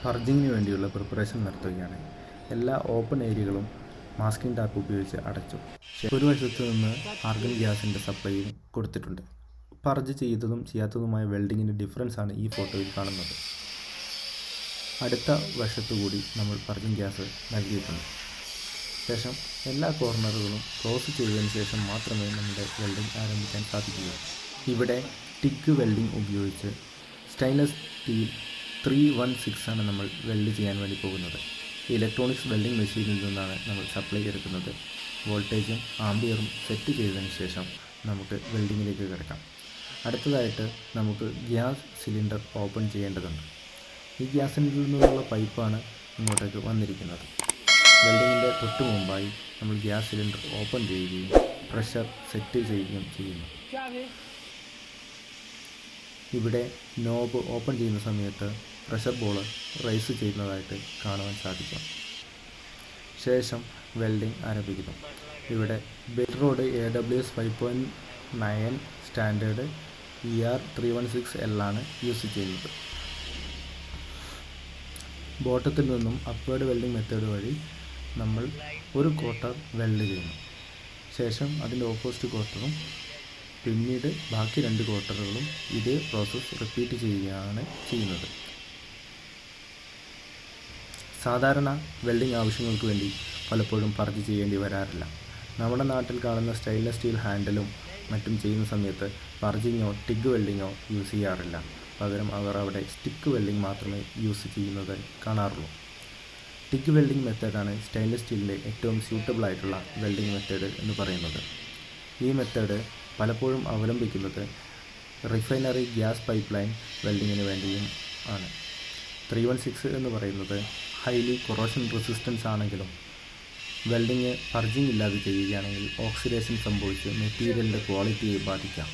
പർജിങ്ങിന് വേണ്ടിയുള്ള പ്രിപ്പറേഷൻ നടത്തുകയാണ്. എല്ലാ ഓപ്പൺ ഏരിയകളും മാസ്കിംഗ് ടാപ്പ് ഉപയോഗിച്ച് അടച്ചു. ഒരു വശത്ത് നിന്ന് ആർഗൺ ഗ്യാസിൻ്റെ സപ്ലൈയും കൊടുത്തിട്ടുണ്ട്. പർജ് ചെയ്തതും ചെയ്യാത്തതുമായ വെൽഡിങ്ങിൻ്റെ ഡിഫറൻസ് ആണ് ഈ ഫോട്ടോയിൽ കാണുന്നത്. അടുത്ത വശത്തുകൂടി നമ്മൾ പർജിങ് ഗ്യാസ് നൽകിയിട്ടുണ്ട്. ശേഷം എല്ലാ കോർണറുകളും ക്ലോസ് ചെയ്തതിന് ശേഷം മാത്രമേ നമ്മുടെ വെൽഡിംഗ് ആരംഭിക്കാൻ സാധിക്കുകയുള്ളൂ. ഇവിടെ ടിഗ് വെൽഡിംഗ് ഉപയോഗിച്ച് സ്റ്റെയിൻലെസ് സ്റ്റീൽ 316 ആണ് നമ്മൾ വെൽഡ് ചെയ്യാൻ വേണ്ടി പോകുന്നത്. ഇലക്ട്രോണിക്സ് വെൽഡിംഗ് മെഷീനിൽ നിന്നാണ് നമ്മൾ സപ്ലൈ എടുക്കുന്നത്. വോൾട്ടേജും ആംബിയറും സെറ്റ് ചെയ്തതിന് ശേഷം നമുക്ക് വെൽഡിങ്ങിലേക്ക് കിടക്കാം. അടുത്തതായിട്ട് നമുക്ക് ഗ്യാസ് സിലിണ്ടർ ഓപ്പൺ ചെയ്യേണ്ടതുണ്ട്. ഈ ഗ്യാസ് സിലിണ്ടറിൽ നിന്നുള്ള പൈപ്പാണ് ഇങ്ങോട്ടേക്ക് വന്നിരിക്കുന്നത്. വെൽഡിങ്ങിൻ്റെ തൊട്ട് മുമ്പായി നമ്മൾ ഗ്യാസ് സിലിണ്ടർ ഓപ്പൺ ചെയ്യുകയും പ്രഷർ സെറ്റ് ചെയ്യുകയും ചെയ്യുന്നു. ഇവിടെ നോബ് ഓപ്പൺ ചെയ്യുന്ന സമയത്ത് പ്രഷർ ബോൾ റൈസ് ചെയ്യുന്നതായിട്ട് കാണുവാൻ സാധിക്കും. ശേഷം വെൽഡിംഗ് ആരംഭിക്കുന്നു. ഇവിടെ belt road AWS 5.9 standard ER 316L ആണ് യൂസ് ചെയ്യുന്നത്. ബോട്ടത്തിൽ നിന്നും അപ്വേർഡ് വെൽഡിംഗ് മെത്തേഡ് വഴി നമ്മൾ ഒരു ക്വാർട്ടർ വെൽഡ് ചെയ്യുന്നു. ശേഷം അതിൻ്റെ ഓപ്പോസിറ്റ് ക്വാർട്ടറും പിന്നീട് ബാക്കി 2 ക്വാർട്ടറുകളും ഇതേ പ്രോസസ്സ് റിപ്പീറ്റ് ചെയ്യുകയാണ് ചെയ്യുന്നത്. സാധാരണ വെൽഡിംഗ് ആവശ്യങ്ങൾക്ക് വേണ്ടി പലപ്പോഴും പർജ് ചെയ്യേണ്ടി വരാറില്ല. നമ്മുടെ നാട്ടിൽ കാണുന്ന സ്റ്റെയിൻലെസ് സ്റ്റീൽ ഹാൻഡിലും മറ്റും ചെയ്യുന്ന സമയത്ത് പർജിങ്ങോ ടിഗ് വെൽഡിങ്ങോ യൂസ് ചെയ്യാറില്ല. പകരം അവർ അവിടെ സ്റ്റിക്ക് വെൽഡിംഗ് മാത്രമേ യൂസ് ചെയ്യുന്നത് കാണാറുള്ളൂ. ടിഗ് വെൽഡിംഗ് മെത്തേഡാണ് സ്റ്റെയിൻലെസ് സ്റ്റീലിൻ്റെ ഏറ്റവും സ്യൂട്ടബിൾ ആയിട്ടുള്ള വെൽഡിംഗ് മെത്തേഡ് എന്ന് പറയുന്നത്. ഈ മെത്തേഡ് പലപ്പോഴും അവലംബിക്കുന്നത് റിഫൈനറി ഗ്യാസ് പൈപ്പ് ലൈൻ വെൽഡിങ്ങിന് വേണ്ടിയും ആണ്. 316 എന്ന് പറയുന്നത് ഹൈലി കൊറോഷൻ റെസിസ്റ്റൻസ് ആണെങ്കിലും വെൽഡിങ് പർജിങ് ഇല്ലാതെ ചെയ്യുകയാണെങ്കിൽ ഓക്സിഡേഷൻ സംഭവിച്ച് മെറ്റീരിയലിൻ്റെ ക്വാളിറ്റിയെ ബാധിക്കാം.